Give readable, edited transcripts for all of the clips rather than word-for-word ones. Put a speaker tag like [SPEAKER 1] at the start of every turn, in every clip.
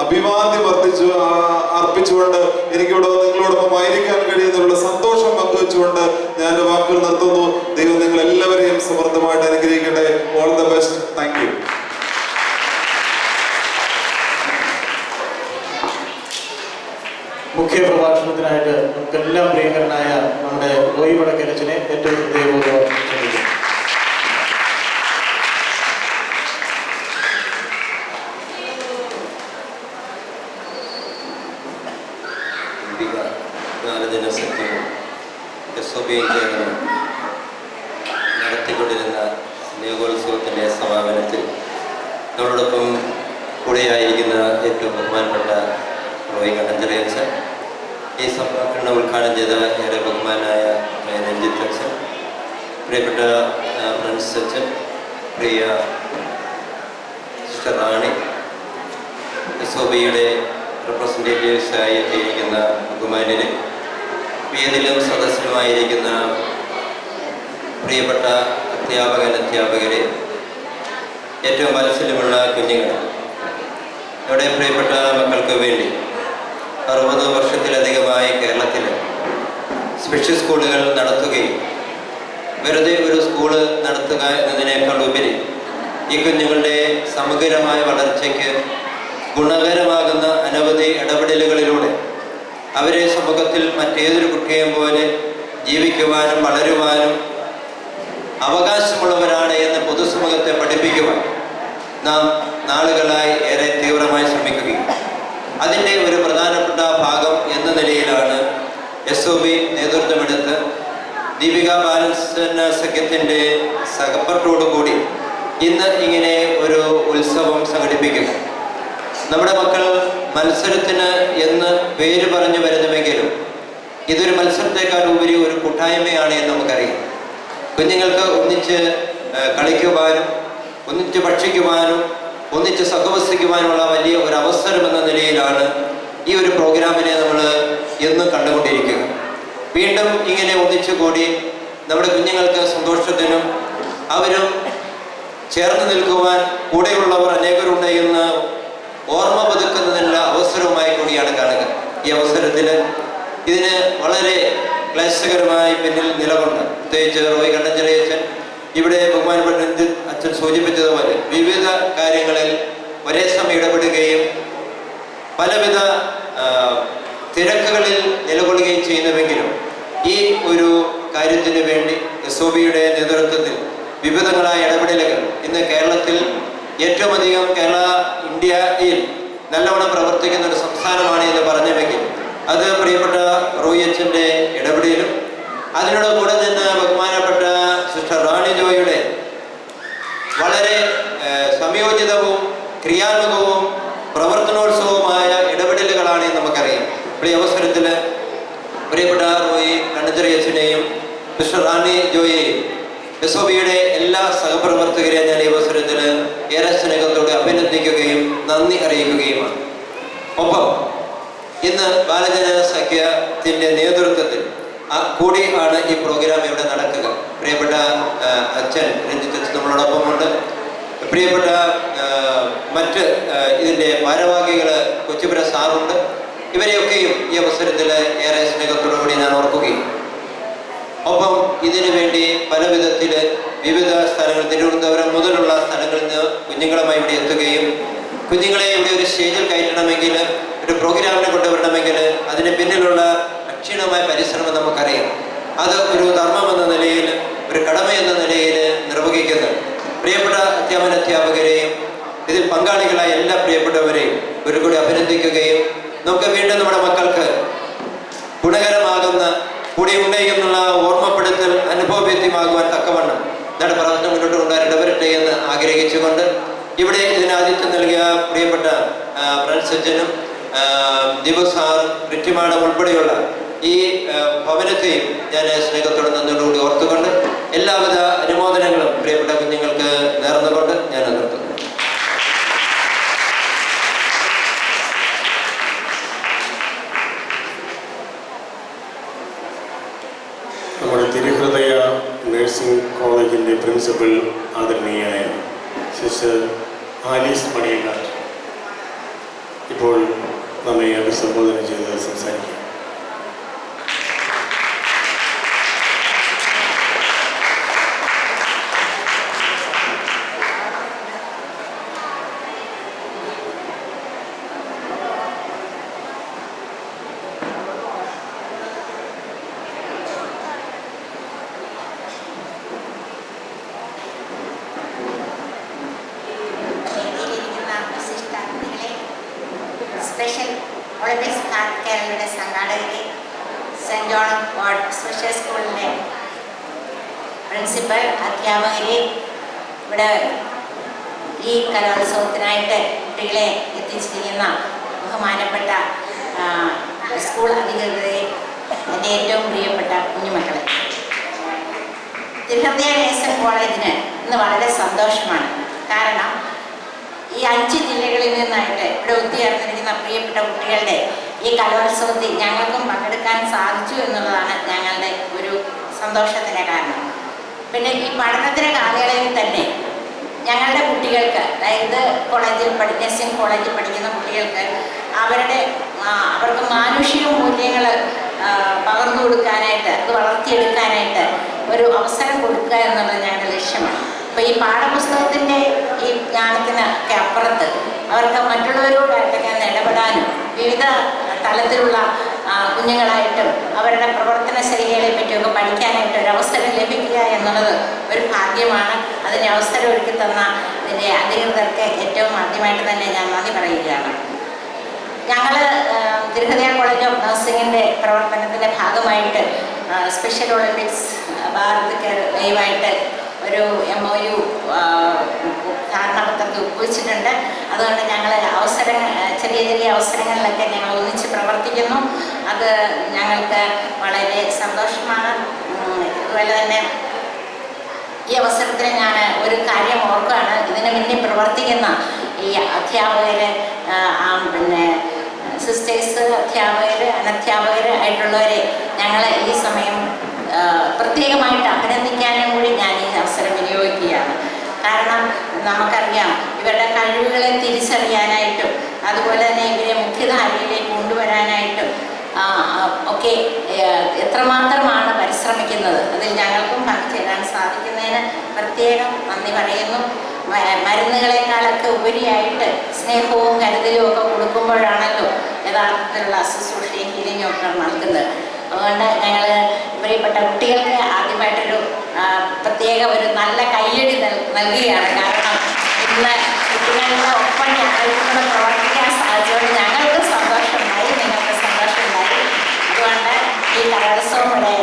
[SPEAKER 1] അഭിവാദ്യം അർപ്പിച്ചുകൊണ്ട് എനിക്കിവിടെ നിങ്ങളോടൊപ്പം ആയിരിക്കാൻ കഴിയുന്നതിലുള്ള സന്തോഷം പങ്കുവെച്ചുകൊണ്ട് ഞാൻ എൻ്റെ വാക്കുകൾ നിർത്തുന്നു. ദൈവം നിങ്ങൾ എല്ലാവരെയും സമൃദ്ധമായിട്ട് അനുഗ്രഹിക്കട്ടെ. All the best. Thank you.
[SPEAKER 2] മുഖ്യ പ്രഭാഷണത്തിനായിട്ട് നമുക്കെല്ലാം പ്രിയങ്കരനായ നമ്മുടെ റോയി വടക്കരച്ചനെ ഏറ്റവും ഹൃദയപൂർവ്വം ക്ഷണിക്കുന്നു.
[SPEAKER 3] നടത്തിക്കൊണ്ടിരുന്ന സ്നേഹോത്സവത്തിൻ്റെ സമാപനത്തിൽ നമ്മളോടൊപ്പം കൂടെയായിരിക്കുന്ന ഏറ്റവും ബഹുമാനപ്പെട്ട റോയി കണ്ണഞ്ചിറയച്ചൻ, ഈ സമ്മേളനം ഉദ്ഘാടനം ചെയ്ത ഏറെ ബഹുമാനായ രഞ്ജിത്ത് അച്ഛൻ, പ്രിയപ്പെട്ട ഫ്രണ്ട്സ് അച്ഛൻ, പ്രിയ സിസ്റ്റർ റാണി, SOBയുടെ റെപ്രസെൻറ്റേറ്റീവ്സായി എത്തിയിരിക്കുന്ന ബഹുമാന്യരെ, വേദിയിലും സദസ്സിലുമായിരിക്കുന്ന പ്രിയപ്പെട്ട അധ്യാപകരെ, ഏറ്റവും വാത്സല്യമുള്ള കുഞ്ഞുങ്ങൾ, നമ്മുടെ പ്രിയപ്പെട്ട മക്കൾക്ക് വേണ്ടി 60 വർഷത്തിലധികമായി കേരളത്തിൽ സ്പെഷ്യൽ സ്കൂളുകൾ നടത്തുകയും വെറുതെ ഒരു സ്കൂള് നടത്തുക എന്നതിനേക്കാൾ ഉപരി ഈ കുഞ്ഞുങ്ങളുടെ സമഗ്രമായ വളർച്ചയ്ക്ക് ഗുണകരമാകുന്ന അനവധി ഇടപെടലുകളിലൂടെ അവരെ സമൂഹത്തിൽ മറ്റേതൊരു കുട്ടിയെയും പോലെ ജീവിക്കുവാനും വളരുവാനും അവകാശമുള്ളവരാണ് എന്ന് പൊതുസമൂഹത്തെ പഠിപ്പിക്കുവാൻ നാം നാളുകളായി ഏറെ തീവ്രമായി ശ്രമിക്കുകയും അതിൻ്റെ ഒരു പ്രധാനപ്പെട്ട ഭാഗം എന്ന നിലയിലാണ് SOB നേതൃത്വമെടുത്ത് ദീപിക ബാലൻസന സഖ്യത്തിൻ്റെ സഹകരണത്തോടുകൂടി ഇന്ന് ഇങ്ങനെ ഒരു ഉത്സവം സംഘടിപ്പിക്കുന്നു. നമ്മുടെ മക്കൾ മത്സരത്തിന് എന്ന് പേര് പറഞ്ഞു വരുന്നുവെങ്കിലും ഇതൊരു മത്സരത്തെക്കാൾ ഉപരി ഒരു കൂട്ടായ്മയാണ് എന്ന് നമുക്കറിയാം. കുഞ്ഞുങ്ങൾക്ക് ഒന്നിച്ച് കളിക്കുവാനും ഒന്നിച്ച് ഭക്ഷിക്കുവാനും ഒന്നിച്ച് സഹവസിക്കുവാനുള്ള വലിയ ഒരു അവസരം എന്ന നിലയിലാണ് ഈ ഒരു പ്രോഗ്രാമിനെ നമ്മൾ എന്നും കണ്ടുകൊണ്ടിരിക്കുക. വീണ്ടും ഇങ്ങനെ ഒന്നിച്ചു കൂടി നമ്മുടെ കുഞ്ഞുങ്ങൾക്ക് സന്തോഷത്തിനും അവരും ചേർന്ന് നിൽക്കുവാൻ കൂടെയുള്ളവർ അനേകരുണ്ട് എന്ന് ഓർമ്മ പുതുക്കുന്നതിനുള്ള അവസരവുമായി കൂടിയാണ് കാണുക. ഈ അവസരത്തിൽ ഇതിന് വളരെ ക്ലേശകരമായി പിന്നിൽ നിലകൊണ്ട് പ്രത്യേകിച്ച് റോയി കണ്ണഞ്ചിറയച്ചൻ ഇവിടെ ബഹുമാനപ്പെട്ട അച്ഛൻ സൂചിപ്പിച്ചതുപോലെ വിവിധ കാര്യങ്ങളിൽ ഒരേ സമയം ഇടപെടുകയും പലവിധ തിരക്കുകളിൽ നിലകൊള്ളുകയും ചെയ്യുന്നുവെങ്കിലും ഈ ഒരു കാര്യത്തിന് വേണ്ടി SOBയുടെ നേതൃത്വത്തിൽ വിവിധങ്ങളായ ഇടപെടലുകൾ ഇന്ന് കേരളത്തിൽ ഏറ്റവും അധികം ഇന്ത്യയിൽ നല്ലവണ്ണം പ്രവർത്തിക്കുന്ന ഒരു സംസ്ഥാനമാണ് എന്ന് പറഞ്ഞുവെങ്കിൽ അത് പ്രിയപ്പെട്ട റോയി അച്ഛൻ്റെ ഇടപെടലും അതിനോട് കൂടെ നിന്ന് ബഹുമാനപ്പെട്ട സിസ്റ്റർ റാണി ജോയിയുടെ വളരെ സംയോജിതവും ക്രിയാത്മകവും പ്രവർത്തനോത്സവമായ ഇടപെടലുകളാണ് എന്ന് നമുക്കറിയാം. ഈ അവസരത്തിൽ പ്രിയപ്പെട്ട റോയി കണ്ണഞ്ചിറയച്ചനെയും സിസ്റ്റർ റാണി ജോയിയെയും SOBയുടെ എല്ലാ സഹപ്രവർത്തകരെയും ഞാൻ ഈ അവസരത്തിൽ ഏറെ സ്നേഹത്തോടെ അഭിനന്ദിക്കുകയും നന്ദി അറിയിക്കുകയുമാണ്. ഒപ്പം ഇന്ന് ബാലജന സഖ്യത്തിൻ്റെ നേതൃത്വത്തിൽ കൂടി ആണ് ഈ പ്രോഗ്രാം ഇവിടെ നടക്കുക. പ്രിയപ്പെട്ട അച്ഛൻ രഞ്ജിത്ത് അച്ഛൻ നമ്മളോടൊപ്പമുണ്ട്. പ്രിയപ്പെട്ട മറ്റ് ഇതിൻ്റെ ഭാരവാഹികൾ കൊച്ചുപുര സാറുണ്ട്. ഇവരെയൊക്കെയും ഈ അവസരത്തിൽ ഏറെ സ്നേഹത്തോടുകൂടി ഞാൻ ഓർക്കുകയും ഒപ്പം ഇതിനു വേണ്ടി പല വിധത്തിൽ വിവിധ സ്ഥലങ്ങൾ തിരുവനന്തപുരം മുതലുള്ള സ്ഥലങ്ങളിൽ നിന്ന് കുഞ്ഞുങ്ങളുമായി ഇവിടെ എത്തുകയും കുഞ്ഞുങ്ങളെ ഇവിടെ ഒരു സ്റ്റേജിൽ കയറ്റണമെങ്കിൽ ഒരു പ്രോഗ്രാമിനെ കൊണ്ടുവരണമെങ്കിൽ അതിന് പിന്നിലുള്ള അക്ഷീണമായ പരിശ്രമം നമുക്കറിയാം. അത് ഒരു ധർമ്മം എന്ന നിലയിൽ ഒരു കടമ എന്ന നിലയിൽ നിർവഹിക്കുന്നത് പ്രിയപ്പെട്ട അധ്യാപകരെയും ഇതിൽ പങ്കാളികളായ എല്ലാ പ്രിയപ്പെട്ടവരെയും ഒരു കൂടി അഭിനന്ദിക്കുകയും നമുക്ക് വീണ്ടും നമ്മുടെ മക്കൾക്ക് ഗുണകരമാകുന്ന കൂടെയുണ്ട് എന്നുള്ള ഓർമ്മപ്പെടുത്തൽ അനുഭവവേദ്യമാകുവാൻ തക്കവണ്ണം നമ്മുടെ പ്രവർത്തനം മുന്നോട്ട് കൊണ്ടുവരാൻ ഇടവരട്ടെ എന്ന് ആഗ്രഹിച്ചുകൊണ്ട് ഇവിടെ ഇതിന് ആതിഥ്യം നൽകിയ പ്രിയപ്പെട്ട ഫ്രണ്ട്സച്ചനും ദിവസാറും റിറ്റിമാടും ഉൾപ്പെടെയുള്ള ഈ ഭവനത്തെയും ഞാൻ സ്നേഹത്തോടെ നന്ദിയോടുകൂടി ഓർത്തുകൊണ്ട് എല്ലാവിധ അനുമോദനങ്ങളും പ്രിയപ്പെട്ട കുഞ്ഞുങ്ങൾക്ക് നേർന്നുകൊണ്ട് ഞാൻ നിർത്തുന്നു.
[SPEAKER 4] നമ്മുടെ തിരുഹൃദയ നഴ്സിംഗ് കോളേജിൻ്റെ പ്രിൻസിപ്പൽ ആദരണീയായ സിസ്റ്റർ ആലീസ് മണിയനാഥ് ഇപ്പോൾ നമ്മെ അഭിസംബോധന ചെയ്ത് സംസാരിക്കും.
[SPEAKER 5] സ്പെഷ്യൽ ഒളിമ്പിക്സ് കേരളയുടെ സംഘാടകരെ, സെൻറ് ജോൺ വാർഡ് സ്പെഷ്യൽ സ്കൂളിലെ പ്രിൻസിപ്പൽ, അധ്യാപകരെ, ഇവിടെ ഈ കലോത്സവത്തിനായിട്ട് കുട്ടികളെ എത്തിച്ചിരിക്കുന്ന ബഹുമാനപ്പെട്ട സ്കൂൾ അധികൃതരെ, എൻ്റെ ഏറ്റവും പ്രിയപ്പെട്ട കുഞ്ഞുമക്കളെ. തിരുഹൃദയ നേഴ്സിംഗ് കോളേജിന് ഇന്ന് വളരെ സന്തോഷമാണ്. കാരണം ഈ 5 ജില്ലകളിൽ നിന്നായിട്ട് ഇവിടെ ഒത്തുചേർന്നിരിക്കുന്ന പ്രിയപ്പെട്ട കുട്ടികളുടെ ഈ കലോത്സവത്തിൽ ഞങ്ങൾക്കും പങ്കെടുക്കാൻ സാധിച്ചു എന്നുള്ളതാണ് ഞങ്ങളുടെ ഒരു സന്തോഷത്തിൻ്റെ കാരണം. പിന്നെ ഈ പഠനത്തിൻ്റെ കാലയളവിൽ തന്നെ ഞങ്ങളുടെ കുട്ടികൾക്ക്, അതായത് നഴ്സിംഗ് കോളേജിൽ പഠിക്കുന്ന കുട്ടികൾക്ക് അവർക്ക് മാനുഷിക മൂല്യങ്ങൾ പകർന്നു കൊടുക്കാനായിട്ട്, അത് വളർത്തിയെടുക്കാനായിട്ട് ഒരു അവസരം കൊടുക്കുക എന്നുള്ളത് ഞങ്ങളുടെ ലക്ഷ്യമാണ്. അപ്പോൾ ഈ പാഠപുസ്തകത്തിൻ്റെ ഈ ജ്ഞാനത്തിനൊക്കെ അപ്പുറത്ത് അവർക്ക് മറ്റുള്ളവരോടായിട്ടൊക്കെ ഇടപെടാനും വിവിധ തലത്തിലുള്ള കുഞ്ഞുങ്ങളായിട്ടും അവരുടെ പ്രവർത്തന ശൈലികളെ പറ്റിയൊക്കെ പഠിക്കാനായിട്ട് ഒരു അവസരം ലഭിക്കുക എന്നുള്ളത് ഒരു ഭാഗ്യമാണ്. അതിന് അവസരം ഒരുക്കി തന്ന ഇതിൻ്റെ അധികൃതർക്ക് ഏറ്റവും ആദ്യമായിട്ട് തന്നെ ഞാൻ നന്ദി പറയുകയാണ്. ഞങ്ങൾ തിരുഹൃദയ കോളേജ് ഓഫ് നഴ്സിംഗിൻ്റെ പ്രവർത്തനത്തിൻ്റെ ഭാഗമായിട്ട് സ്പെഷ്യൽ ഒളിമ്പിക്സ് ഭാരതമായിട്ട് ഒരു MOU ധാരണാപത്രത്തിൽ ഒപ്പുവെച്ചിട്ടുണ്ട്. അതുകൊണ്ട് ഞങ്ങൾ ചെറിയ ചെറിയ അവസരങ്ങളിലൊക്കെ ഞങ്ങൾ ഒന്നിച്ച് പ്രവർത്തിക്കുന്നു. അത് ഞങ്ങൾക്ക് വളരെ സന്തോഷമാണ്. അതുപോലെ തന്നെ ഈ അവസരത്തിൽ ഞാൻ ഒരു കാര്യം ഓർക്കുകയാണ്. ഇതിന് മുന്നിൽ പ്രവർത്തിക്കുന്ന ഈ അധ്യാപകർ, പിന്നെ സിസ്റ്റേഴ്സ്, അധ്യാപകർ, അനധ്യാപകർ ആയിട്ടുള്ളവരെ ഞങ്ങൾ ഈ സമയം പ്രത്യേകമായിട്ട് അഭിനന്ദിക്കാനും കൂടി ഞാൻ ഈ അവസരം വിനിയോഗിക്കുകയാണ്. കാരണം നമുക്കറിയാം ഇവരുടെ കഴിവുകളെ തിരിച്ചറിയാനായിട്ടും അതുപോലെ തന്നെ ഇവരെ മുഖ്യധാരയിലേക്ക് കൊണ്ടുവരാനായിട്ടും ഒക്കെ എത്രമാത്രമാണ് പരിശ്രമിക്കുന്നത്. അതിൽ ഞങ്ങൾക്കും പങ്കുചേരാൻ സാധിക്കുന്നതിന് പ്രത്യേകം നന്ദി പറയുന്നു. മരുന്നുകളെക്കാളൊക്കെ ഉപരിയായിട്ട് സ്നേഹവും കരുതലും ഒക്കെ കൊടുക്കുമ്പോഴാണല്ലോ യഥാർത്ഥത്തിലുള്ള ശുശ്രൂഷയും ഹീലിങ്ങും ഒക്കെ നൽകുന്നത്. അതുകൊണ്ട് ഞങ്ങൾ പ്രിയപ്പെട്ട കുട്ടികൾക്ക് ആദ്യമായിട്ടൊരു പ്രത്യേക ഒരു നല്ല കയ്യടി നൽകുകയാണ്. കാരണം ഇന്ന് കുട്ടികളുടെ ഒപ്പം ഞങ്ങൾക്കൂടെ പ്രവർത്തിക്കാൻ സാധിച്ചതുകൊണ്ട് ഞങ്ങൾക്ക് സന്തോഷമുണ്ടായി, നിങ്ങൾക്ക് സന്തോഷമുണ്ടായി. അതുകൊണ്ട് ഈ കലോത്സവം ഇവിടെ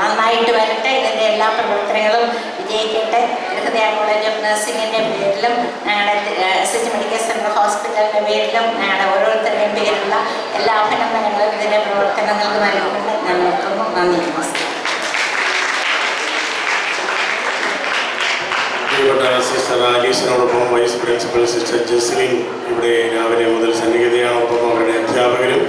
[SPEAKER 5] നന്നായിട്ട് വരട്ടെ. ഇതിൻ്റെ എല്ലാ പ്രവർത്തനങ്ങളും വിജയിക്കട്ടെ. തിരുഹൃദയ കോളേജ് ഓഫ് നഴ്സിംഗിൻ്റെ പേരിലും ഞങ്ങളുടെ SH മെഡിക്കൽ സെൻറ്റർ ഹോസ്പിറ്റലിൻ്റെ പേരിലും ഞങ്ങളുടെ ഓരോരുത്തരുടെയും പേരിലുള്ള എല്ലാ അഭിനന്ദനങ്ങളും ഇതിൻ്റെ പ്രവർത്തനങ്ങൾക്ക് നൽകുന്നുണ്ട്. ഞാൻ നിർത്തുന്നു. നന്ദി, നമസ്കാരം.
[SPEAKER 4] പ്രിയപ്പെട്ട സിസ്റ്റർ ആലീസിനോടൊപ്പം വൈസ് പ്രിൻസിപ്പൽ സിസ്റ്റർ ജെസ്ലിൻ ഇവിടെ രാവിലെ മുതൽ സന്നിഹിതയാണ്. ഒപ്പം അവരുടെ അധ്യാപകരും